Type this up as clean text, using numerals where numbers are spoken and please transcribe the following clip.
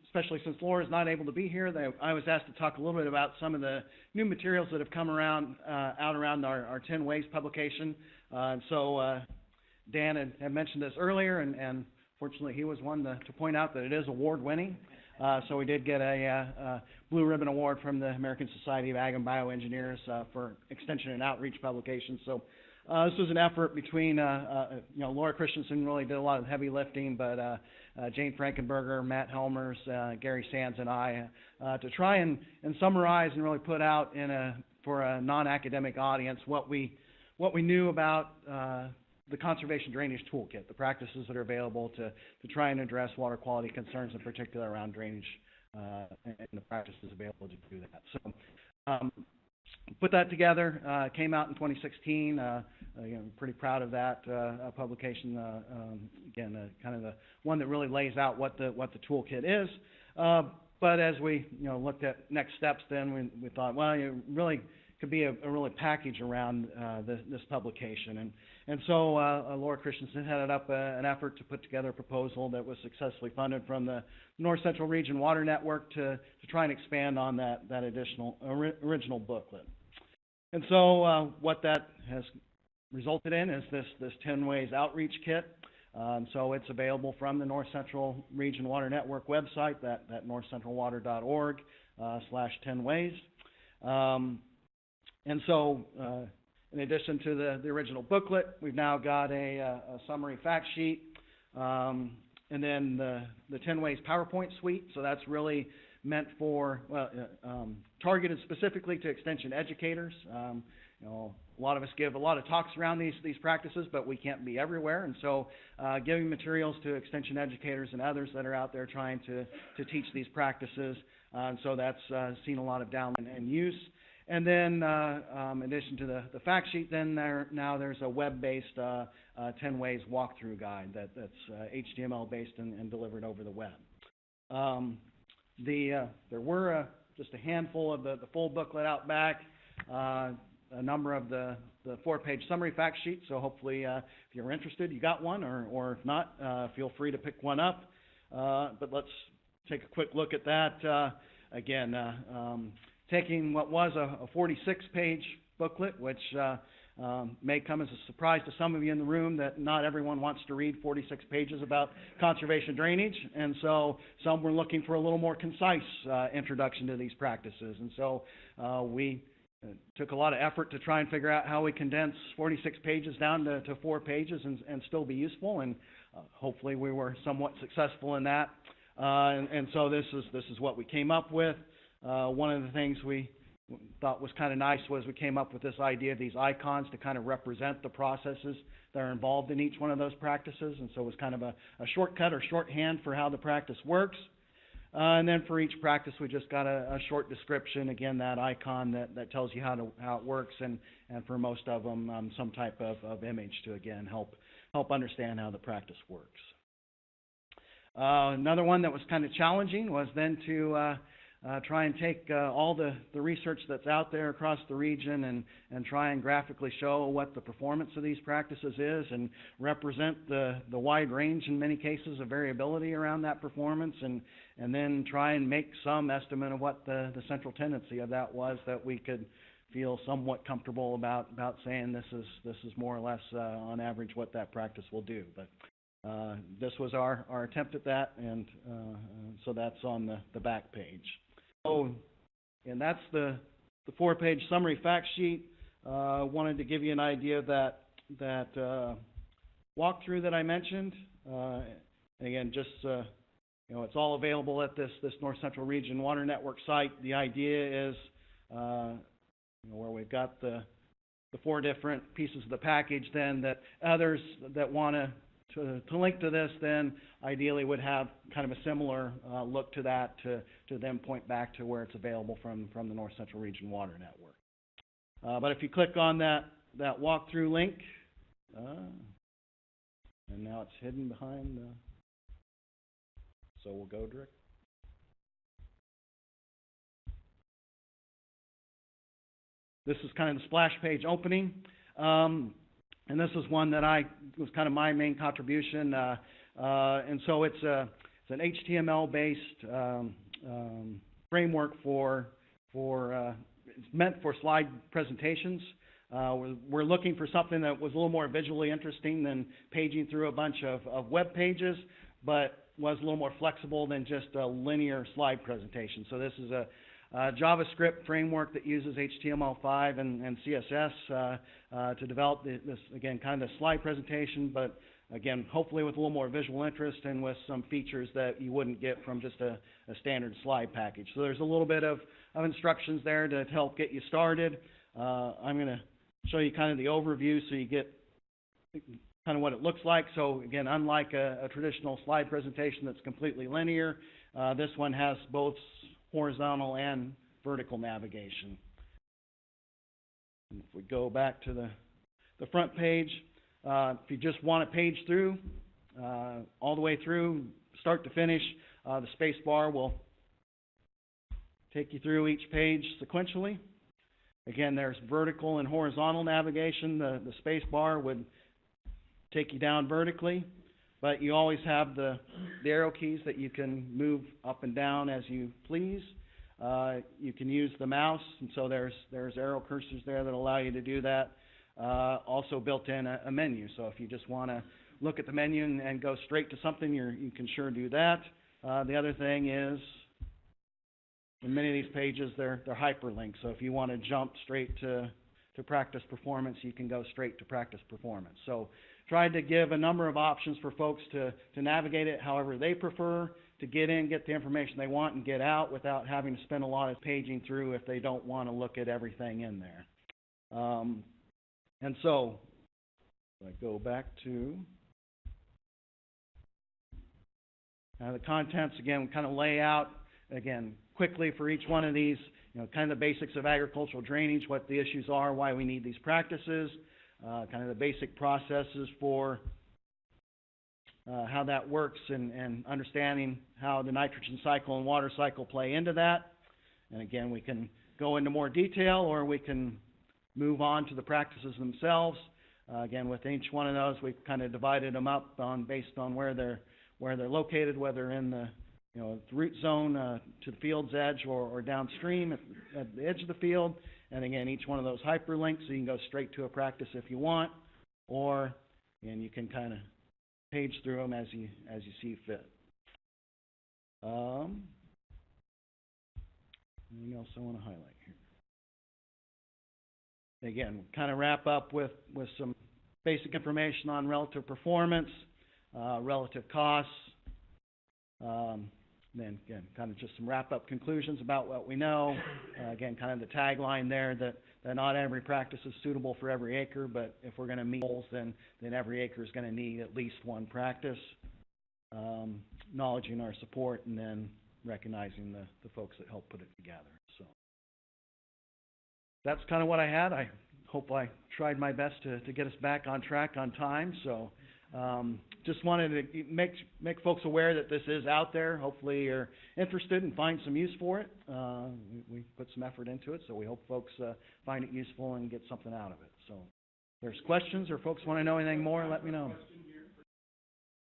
Especially since Laura's not able to be here, I was asked to talk a little bit about some of the new materials that have come around, out around our 10 Ways publication. Dan had mentioned this earlier, and fortunately he was one to point out that it is award-winning. So we did get a Blue Ribbon Award from the American Society of Ag and Bioengineers for extension and outreach publications. So this was an effort between, Laura Christensen really did a lot of heavy lifting, but Jane Frankenberger, Matt Helmers, Gary Sands, and I to try and summarize and really put out for a non-academic audience what we knew about the conservation drainage toolkit, the practices that are available to try and address water quality concerns, in particular around drainage, and the practices available to do that. So put that together, came out in 2016. Pretty proud of that publication. Again, kind of the one that really lays out what the toolkit is. But as we looked at next steps, then we thought, well, it really could be a really package around this publication. And so Laura Christensen headed up an effort to put together a proposal that was successfully funded from the North Central Region Water Network to try and expand on that additional original booklet. And so what that has resulted in is this 10 Ways outreach kit. So it's available from the North Central Region Water Network website, that northcentralwater.org/10ways. And so, in addition to the original booklet, we've now got a summary fact sheet, and then the 10 Ways PowerPoint suite. So that's really meant for, targeted specifically to extension educators. A lot of us give a lot of talks around these practices, but we can't be everywhere. And so giving materials to extension educators and others that are out there trying to teach these practices. And so that's seen a lot of download and use. And then, in addition to the fact sheet, then there's a web-based 10 Ways walkthrough guide that's HTML-based and delivered over the web. There were just a handful of the full booklet out back, a number of the 4-page summary fact sheet. So hopefully, if you're interested, you got one, or if not, feel free to pick one up. But let's take a quick look at that. Again, taking what was a 46-page booklet, which may come as a surprise to some of you in the room that not everyone wants to read 46 pages about conservation drainage, and so some were looking for a little more concise introduction to these practices. And so we took a lot of effort to try and figure out how we condense 46 pages down to 4 pages and still be useful, and hopefully we were somewhat successful in that. And so this is what we came up with. One of the things we thought was kind of nice was we came up with this idea of these icons to kind of represent the processes that are involved in each one of those practices. And so it was kind of a shortcut or shorthand for how the practice works. And then for each practice, we just got a short description, again, that icon that tells you how it works, and for most of them, some type of image to, again, help understand how the practice works. Another one that was kind of challenging was then to try and take all the research that's out there across the region and try and graphically show what the performance of these practices is and represent the wide range, in many cases, of variability around that performance, and then try and make some estimate of what the central tendency of that was, that we could feel somewhat comfortable about saying this is more or less on average what that practice will do. But this was our attempt at that, and so that's on the back page. So, and that's the 4-page summary fact sheet. Wanted to give you an idea of that walkthrough that I mentioned. And again, just it's all available at this North Central Region Water Network site. The idea is where we've got the 4 different pieces of the package, then that others that want to link to this, then ideally would have kind of a similar look to that, to then point back to where it's available from the North Central Region Water Network. But if you click on that walkthrough link, and now it's hidden behind so we'll go direct. This is kind of the splash page opening. And this is one that was kind of my main contribution. And so it's an HTML-based framework it's meant for slide presentations. We're looking for something that was a little more visually interesting than paging through a bunch of web pages, but was a little more flexible than just a linear slide presentation. So this is a JavaScript framework that uses HTML5 and CSS to develop this, again, kind of slide presentation, but again, hopefully with a little more visual interest and with some features that you wouldn't get from just a standard slide package. So there's a little bit of instructions there to help get you started. I'm going to show you kind of the overview so you get kind of what it looks like. So again, unlike a traditional slide presentation that's completely linear, this one has both horizontal and vertical navigation. And if we go back to the front page, if you just want to page through, all the way through, start to finish, the space bar will take you through each page sequentially. Again, there's vertical and horizontal navigation. The space bar would take you down vertically, but you always have the arrow keys that you can move up and down as you please. You can use the mouse, and so there's arrow cursors there that allow you to do that. Also built in a menu, so if you just want to look at the menu and go straight to something, you can sure do that. The other thing is, in many of these pages, they're hyperlinked, so if you want to jump straight to practice performance, you can go straight to practice performance. So tried to give a number of options for folks to navigate it however they prefer, to get in, get the information they want, and get out without having to spend a lot of paging through if they don't want to look at everything in there. And so, if I go back to the contents, again, we kind of lay out, again, quickly for each one of these, kind of the basics of agricultural drainage, what the issues are, why we need these practices, kind of the basic processes for how that works, and understanding how the nitrogen cycle and water cycle play into that. And again, we can go into more detail, or we can move on to the practices themselves. Again, with each one of those, we've kind of divided them up based on where they're located, whether in the the root zone to the field's edge, or downstream at the edge of the field. And again, each one of those hyperlinks, so you can go straight to a practice if you want, or and you can kind of page through them as you see fit. Anything else I want to highlight here? Again, kind of wrap up with some basic information on relative performance, relative costs, then again, kind of just some wrap-up conclusions about what we know. Again, kind of the tagline there that not every practice is suitable for every acre, but if we're going to meet goals, then every acre is going to need at least one practice. Acknowledging our support, and then recognizing the folks that help put it together. So that's kind of what I had. I hope I tried my best to get us back on track on time. So just wanted to make folks aware that this is out there. Hopefully you're interested and find some use for it. We put some effort into it, so we hope folks find it useful and get something out of it. So if there's questions, or folks want to know anything more, let me know.